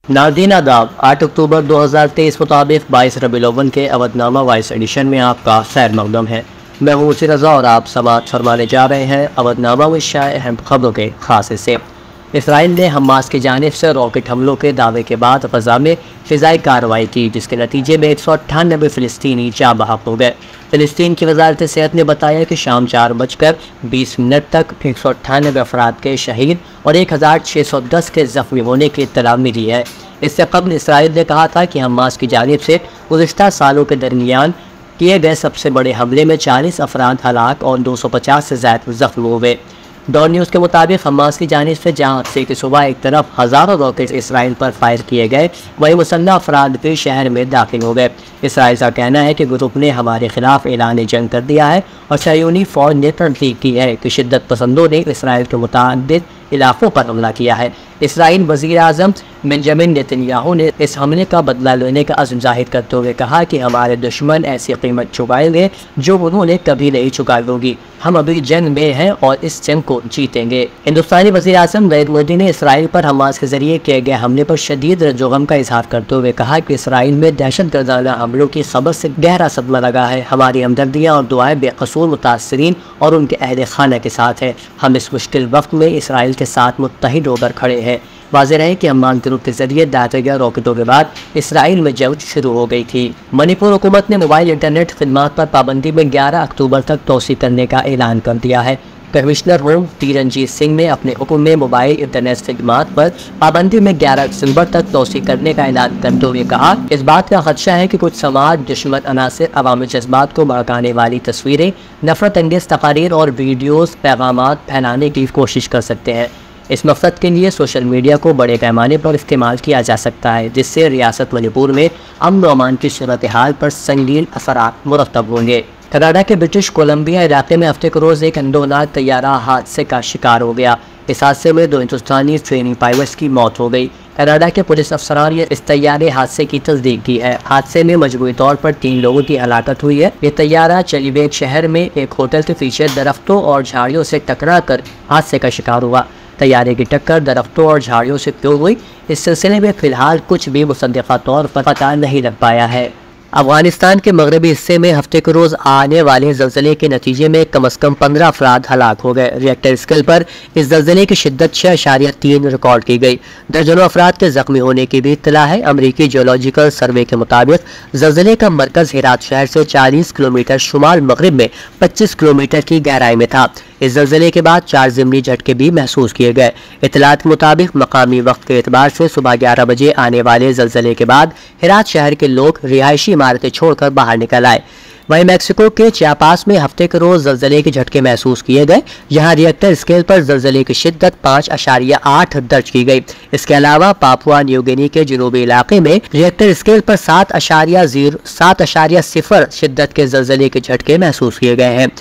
नाज़रीन आदाब, 8 अक्टूबर 2023 मुताबिक 22 रबीउल अव्वल के अवधनामा वॉइस एडिशन में आपका खैर मकदम है। मैं हूँ उसी रज़ा और आप समाअत फरमाने जा रहे हैं अवधनामा में शाये अहम खबरों के खास हिस्से। इसराइल ने हमास की जानिब से रॉकेट हमलों के दावे के बाद ग़ज़ा में फ़िज़ाई कार्रवाई की, जिसके नतीजे में 198 फ़िलिस्तीनी जाँ बहक हो गए। फ़िलिस्तीन की वज़ारत सेहत ने बताया कि शाम 4:20 तक 198 अफराद के शहीद और 1610 के ज़ख्मी होने की इत्तला मिली है। इससे कबल इसराइल ने कहा था कि हमास की जानिब से गुज़िश्ता सालों के दरमियान किए गए सबसे बड़े हमले में 40 अफराद हलाक और 250 से ज़्यादा ज़ख्मी हुए। डॉन न्यूज़ के मुताबिक हमास की जानिब से जहाँ हफ्ते की सुबह एक तरफ हज़ारों रॉकेट इसराइल पर फायर किए गए, वहीं मुसल्लह अफराद भी शहर में दाखिल हो गए। इसराइल का कहना है कि ग्रुप ने हमारे खिलाफ ऐलान जंग कर दिया है और सयूनी फ़ौज ने तस्दीक की है कि शिद्दत पसंदों ने इसराइल के मुतअद्दिद इलाकों पर हमला किया है। इसराइल वज़ीर आज़म बेंजामिन नेतन्याहू ने इस हमले का बदला लेने का अज़्म ज़ाहिर करते हुए कहा कि हमारे दुश्मन ऐसी कीमत चुकाएंगे जो उन्होंने कभी नहीं चुकाई होगी। हम अभी जंग में हैं और इस जंग को जीतेंगे। हिंदुस्तानी वज़ीर आज़म नरेंद्र मोदी ने इसराइल पर हमास के जरिए किए गए हमले पर शदीद रज्जोगम का इजहार करते हुए कहा कि इसराइल में दहशतगर्दाना हमलों की खबर से गहरा सदमा लगा है। हमारी हमदर्दियाँ और दुआएं बेकसूर मुतासरीन और उनके अहल खाना के साथ है। हम इस मुश्किल वक्त में इसराइल के साथ मुत्तहिद होकर खड़े हैं। वाज़ेह है कि अम्मान ग्रुप के जरिए दागे गए रॉकेटों के बाद इसराइल में जंग शुरू हो गई थी। मणिपुर हुकूमत ने मोबाइल इंटरनेट खिदमात पर पाबंदी में 11 अक्टूबर तक तोसी करने का ऐलान कर दिया है। कमिश्नर होम रणजीत सिंह ने अपने हुक्म में मोबाइल इंटरनेट खिदमात पर पाबंदी में 11 अक्टूबर तक तोसी करने का ऐलान करते हुए कहा, इस बात का खदशा है कि कुछ समाज दुश्मन अनासर अवामी जज्बात को भड़काने वाली तस्वीरें, नफरत अंगेज़ तकारीर और वीडियोज़ पैगामात फैलाने की कोशिश कर सकते हैं। इस मकसद के लिए सोशल मीडिया को बड़े पैमाने पर इस्तेमाल किया जा सकता है, जिससे रियासत मणिपुर में अमन व अमान की सूरत हाल पर संगीन असरात मुरतब होंगे। कनाडा के ब्रिटिश कोलंबिया इलाके में हफ्ते के रोज़ एक अंदोनाक तैयारा हादसे का शिकार हो गया। इस हादसे में 2 हिंदुस्तानी ट्रेनिंग पायलट्स की मौत हो गई। कनाडा के पुलिस अफसरान ने इस तैयारे हादसे की तस्दीक की है। हादसे में मजबूरी तौर पर 3 लोगों की हलाकत हुई है। ये तैयारा चलीबेग शहर में एक होटल के पीछे दरख्तों और झाड़ियों से टकरा कर हादसे का शिकार हुआ। तैयारे की टक्कर दरख्तों और झाड़ियों से क्यों हुई, इस सिलसिले में फ़िलहाल कुछ भी मुसद्दक़ा तौर पर पता नहीं लग पाया है। अफगानिस्तान के मगरबी हिस्से में हफ्ते के रोज़ आने वाले ज़लज़ले के नतीजे में कम अज़ कम 15 अफराद हलाक हो गए। रिएक्टर स्केल पर इस ज़लज़ले की शिद्दत 6.3 रिकॉर्ड की गई। दर्जनों अफराद के ज़ख्मी होने की भी इत्तला है। अमरीकी जियोलॉजिकल सर्वे के मुताबिक ज़लज़ले का मरकज़ हेरात शहर से 40 किलोमीटर शुमाल मगरब में 25 किलोमीटर की गहराई में था। इस ज़लज़ले के बाद 4 ज़िमनी झटके भी महसूस किए गए। इत्तलात के मुताबिक मकामी वक्त के एतबार से सुबह 11 बजे आने वाले ज़लज़ले के बाद हेरात शहर के लोग रिहायशी इमारतें छोड़कर बाहर निकल आए। वहीं मैक्सिको के चियापास में हफ्ते के रोज़ ज़लज़ले के झटके महसूस किए गए, जहां रिएक्टर स्केल पर ज़लज़ले की शिद्दत 5.8 दर्ज की गई। इसके अलावा पापुआ न्यू गिनी के जनूबी इलाके में रिएक्टर स्केल पर 7.0 शिद्दत के ज़लज़ले के झटके महसूस किए गए हैं।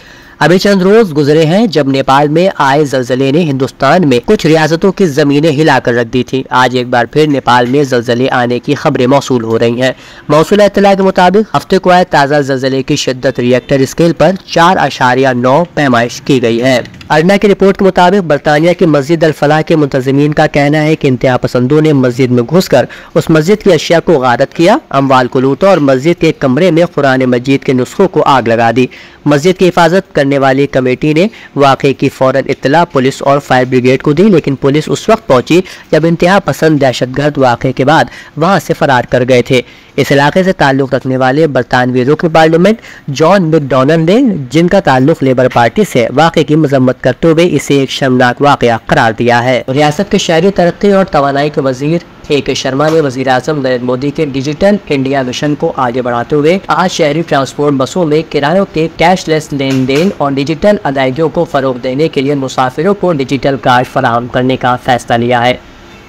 अभी चंद रोज गुजरे हैं जब नेपाल में आए ज़लज़ले ने हिंदुस्तान में कुछ रियासतों की ज़मीनें हिलाकर रख दी थी। आज एक बार फिर नेपाल में ज़लज़ले आने की खबरें मौसूल हो रही हैं। मौसूला इत्तला के मुताबिक हफ्ते को आए ताज़ा ज़लज़ले की शिद्दत रिएक्टर स्केल पर 4.9 पैमाइश की गई है। अर्ना की रिपोर्ट के मुताबिक बरतानिया की मस्जिद अल फलाह के मुंतज़मीन का कहना है कि इंतहा पसंदों ने मस्जिद में घुसकर उस मस्जिद की अशिया को गारत किया, अमवाल को लूटा और मस्जिद के कमरे में कुरान मजीद के नुस्खों को आग लगा दी। मस्जिद की हिफाजत करने वाली कमेटी ने वाक़े की फौरन इत्तला पुलिस और फायर ब्रिगेड को दी, लेकिन पुलिस उस वक्त पहुंची जब इंतहा पसंद दहशतगर्द वाक़े के बाद वहां से फरार कर गए थे। इस इलाके से ताल्लुक़ रखने वाले बरतानवी रुकन पार्लियामेंट जॉन मैकडोनाल्ड ने, जिनका ताल्लुक़ लेबर पार्टी से, वाक़े की मजम्मत करते हुए इसे एक शर्मनाक वाक़या करार दिया है। रियासत के शहरी तरक्की और तवानाई के वज़ीर के शर्मा ने वज़ीर आज़म नरेंद्र मोदी के डिजिटल इंडिया मिशन को आगे बढ़ाते हुए आज शहरी ट्रांसपोर्ट बसों में किरायों के कैशलेस लेन देन और डिजिटल अदायगियों को फ़रोग़ देने के लिए मुसाफिरों को डिजिटल कार्ड फराहम करने का फैसला लिया है।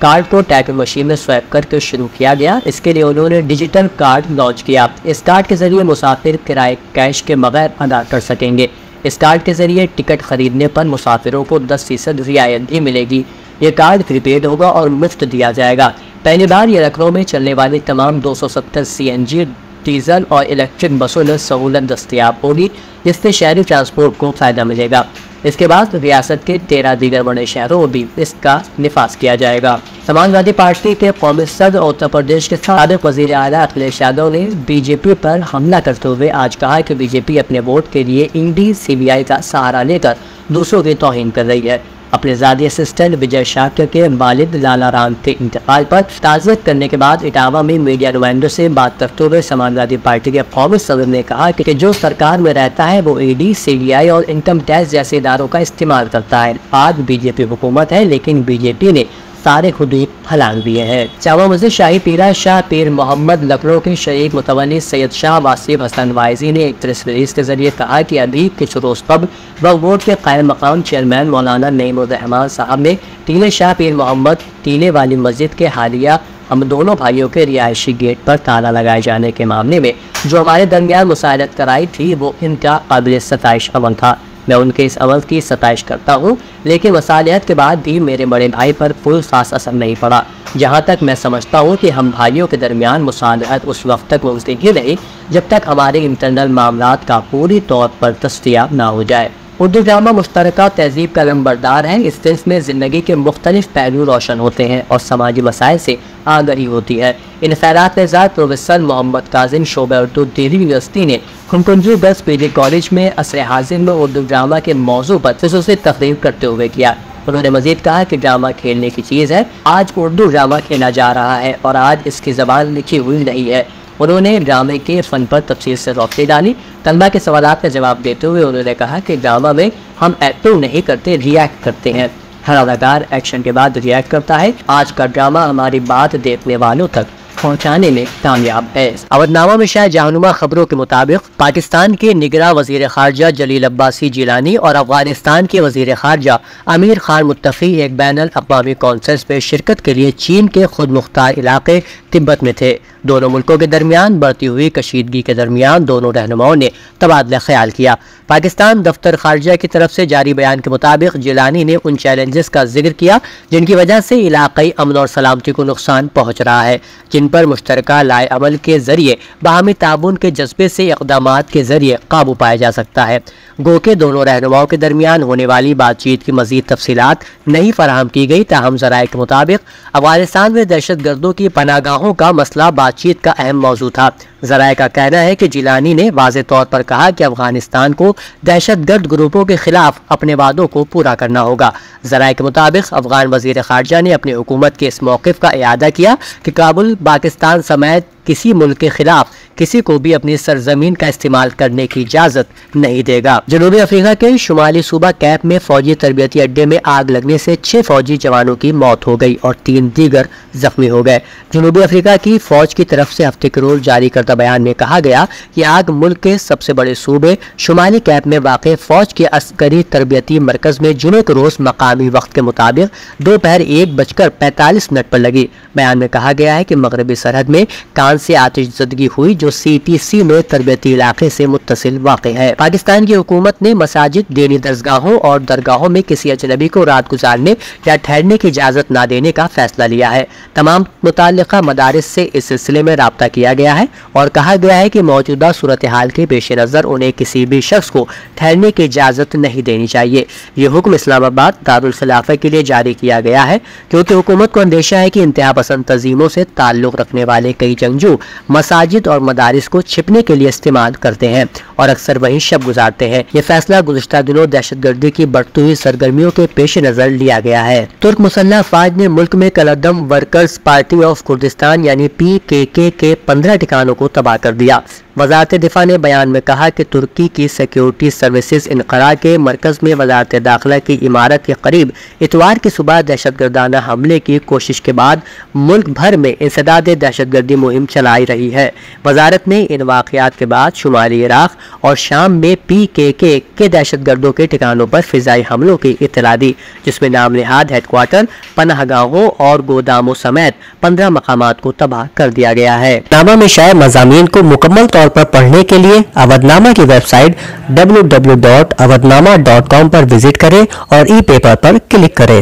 कार्ड को टैपिंग मशीन में स्वैप करके शुरू किया गया। इसके लिए उन्होंने डिजिटल कार्ड लॉन्च किया। इस कार्ड के जरिए मुसाफिर किराए कैश के बगैर अदा कर सकेंगे। इस कार्ड के जरिए टिकट खरीदने पर मुसाफिरों को 10% रियायत भी मिलेगी। ये कार्ड प्रीपेड होगा और मुफ्त दिया जाएगा। पहली बार ये लखनऊ में चलने वाली तमाम 270 CNG डीजल और इलेक्ट्रिक बसों में सहूलत दस्तियाब होगी, जिससे शहरी ट्रांसपोर्ट को फ़ायदा मिलेगा। इसके बाद रियासत के 13 दीगर बड़े शहरों में भी इसका निफाज किया जाएगा। समाजवादी पार्टी के कौमी सदर और उत्तर प्रदेश के साबिक़ वज़ीर आला अखिलेश यादव ने बीजेपी पर हमला करते हुए आज कहा कि बीजेपी अपने वोट के लिए ईडी सीबीआई का सहारा लेकर दूसरों की तौहीन कर रही है। अपने ज़ाती असिस्टेंट विजय शाक्य के वालिद लाला राम के इंतकाल पर ताज़ियत करने के बाद इटावा में मीडिया नुमाइंदों से बात करते हुए समाजवादी पार्टी के कौमी सदर ने कहा कि जो सरकार में रहता है वो ईडी, सीबीआई और इनकम टैक्स जैसे इदारों का इस्तेमाल करता है। आज बीजेपी हुकूमत है, लेकिन बीजेपी ने सारे खुद ही फलांग दिए हैं। जामा मस्जिद शाही पीरा शाह पीर मोहम्मद लखनऊ के शरीक मुतवल्ली सैयद शाह वासिफ हसन वाइजी ने एक प्रेस रिलीज के जरिए कहा कि अदीब के शुरोज पब व वोट के कायम मकाम चेयरमैन मौलाना नईमुर रहमान साहब ने टीले शाह पीर मोहम्मद टीले वाली मस्जिद के हालिया हम दोनों भाइयों के रिहायशी गेट पर ताला लगाए जाने के मामले में जो हमारे दरमियान मुसाइदत कराई थी वो इनका काबिल सताइश अमल था। मैं उनके इस अमल की सताइश करता हूँ, लेकिन मसालियत के बाद भी मेरे बड़े भाई पर कोई खास असर नहीं पड़ा। जहाँ तक मैं समझता हूँ कि हम भाइयों के दरमियान मुसालहत उस वक्त तक मुमकिन ही रही जब तक हमारे इंटरनल मामलात का पूरी तौर पर तस्दियाब ना हो जाए। उर्दू ड्रामा मुश्तरका तहजीब का लंबरदार है। इस फिल्म में ज़िंदगी के मुख्तलिफ पहलू रोशन होते हैं और समाजी मसाइल से आगाही होती है। इन खैरात निज़ार प्रोफेसर मोहम्मद काजिम शोबा उर्दू दिल्ली यूनिवर्सिटी ने खुमकुंजू बस पीडी कॉलेज में असर हाजिर में उर्दू ड्रामा के मौजू पर ख़ुसूसी तकरीर करते हुए किया। उन्होंने मजीद कहा कि ड्रामा खेलने की चीज़ है। आज उर्दू ड्रामा खेला जा रहा है और आज इसकी ज़बान लिखी हुई नहीं है। उन्होंने ड्रामे के फ़न पर तफसील से रोशनी डाली। तलबा के सवालात का जवाब देते हुए उन्होंने कहा कि ड्रामा में हम एक्टिंग नहीं करते, रिएक्ट करते हैं। हर अदाकार एक्शन के बाद रिएक्ट करता है। आज का ड्रामा हमारी बात देखने वालों तक पहुंचाने में कामयाब है। अवधनामा में शायद जहानुमा खबरों के मुताबिक पाकिस्तान के निगरां वज़ीर ख़ारजा जलील अब्बासी जिलानी और अफ़गानिस्तान के वज़ीर ख़ारजा अमीर खान मुत्तफ़ी एक बैनुल अक़वामी कॉन्फ्रेंस में शिरकत के लिए चीन के खुद मुख्तार इलाके तिब्बत में थे। दोनों मुल्कों के दरमियान बढ़ती हुई कशीदगी के दरमियान दोनों रहनुमाओं ने तबादला ख्याल किया। पाकिस्तान दफ्तर खारजा की तरफ से जारी बयान के मुताबिक जिलानी ने उन चैलेंजेस का जिक्र किया जिनकी वजह से इलाक़ाई अमन और सलामती को नुकसान पहुँच रहा है, जिन पर मुश्तरका लाए अमल के जरिए बाहमी ताउन के जज्बे से इक़दामात के जरिए काबू पाया जा सकता है। गो के दोनों रहनुमाओं के दरमियान होने वाली बातचीत की मज़ीद तफसीलात नहीं फराहम की गई। ताहम ज़राए के मुताबिक अफ़गानिस्तान में दहशत गर्दों की पनागाहों का मसला बातचीत का अहम मौजू था। ज़राए का कहना है कि जिलानी ने वाज़े तौर पर कहा कि अफ़गानिस्तान को दहशत गर्द ग्रुपों के खिलाफ अपने वादों को पूरा करना होगा। ज़राए के मुताबिक अफ़गान वज़ीर ख़ारजा ने अपनी हुकूमत के इस मौक़िफ़ का इआदा किया कि काबुल पाकिस्तान समेत किसी मुल्क के खिलाफ किसी को भी अपनी सरजमीन का इस्तेमाल करने की इजाज़त नहीं देगा। जनूबी अफ्रीका के शुमाली सूबा कैप में फौजी तरबियती अड्डे में आग लगने से 6 फौजी जवानों की मौत हो गई और 3 दीगर जख्मी हो गए। जनूबी अफ्रीका की फौज की तरफ से हफ्ते के रोज जारी करदा बयान में कहा गया कि आग मुल्क के सबसे बड़े सूबे शुमाली कैप में वाक़ फौज के अस्करी तरबियती मरकज में जुमे के रोज मकामी वक्त के मुताबिक दोपहर 1:45 पर लगी। बयान में कहा गया है कि मगरबी सरहद में कान से आतिशज़दगी हुई जो CTC में तरबियती इलाके से मुत्तसिल वाक़ है। पाकिस्तान की हुकूमत ने मसाजिद, दीनी दरगाहों और दरगाहों में किसी अजनबी को रात गुजारने या ठहरने की इजाज़त न देने का फैसला लिया है। तमाम मुताल्लिक़ा मदारिस से इस सिलसिले में राब्ता किया गया है और कहा गया है कि मौजूदा सूरत हाल के पेश नज़र उन्हें किसी भी शख्स को ठहरने की इजाज़त नहीं देनी चाहिए। ये हुक्म इस्लामाबाद दारुल खिलाफा के लिए जारी किया गया है क्योंकि हुकूमत को अंदेशा है कि इंतहा पसंद तंजीमों से ताल्लुक़ रखने वाले कई जंगजू मसाजिद और मदारिस को छिपने के लिए इस्तेमाल करते हैं और अक्सर वहीं शब गुजारते हैं। ये फैसला गुज़िश्ता दिनों दहशतगर्दी की बढ़ती हुई सरगर्मियों के पेश नज़र लिया गया है। तुर्क मुसल्लह अफवाज ने मुल्क में कलदम वर्कर्स पार्टी ऑफ कुर्दिस्तान यानी PKK के 15 ठिकानों को तबाह कर दिया। वज़ारत दिफा ने बयान में कहा कि तुर्की की सिक्योरिटी सर्विसेज इनकरा के मरकज़ में वज़ारत दाखिला की इमारत के करीब इतवार की सुबह दहशतगर्दाना हमले की कोशिश के बाद मुल्क भर में इंसदाद दहशतगर्दी मुहिम चलाई रही है। वज़ारत ने इन वाक़यात के बाद शुमाली इराक़ और शाम में PKK के दहशतगर्दों के ठिकानों पर फ़िज़ाई हमलों की इत्तला दी, जिसमें नाम निहाद हेडक्वार्टर, पनाहगाहों और गोदामों समेत 15 मकामात को तबाह कर दिया गया है। नामा में शाये मज़ामीन को मुकम्मल तौर पर पढ़ने के लिए अवधनामा की वेबसाइट www.awadhnama.com पर विजिट करें और ई पेपर पर क्लिक करें।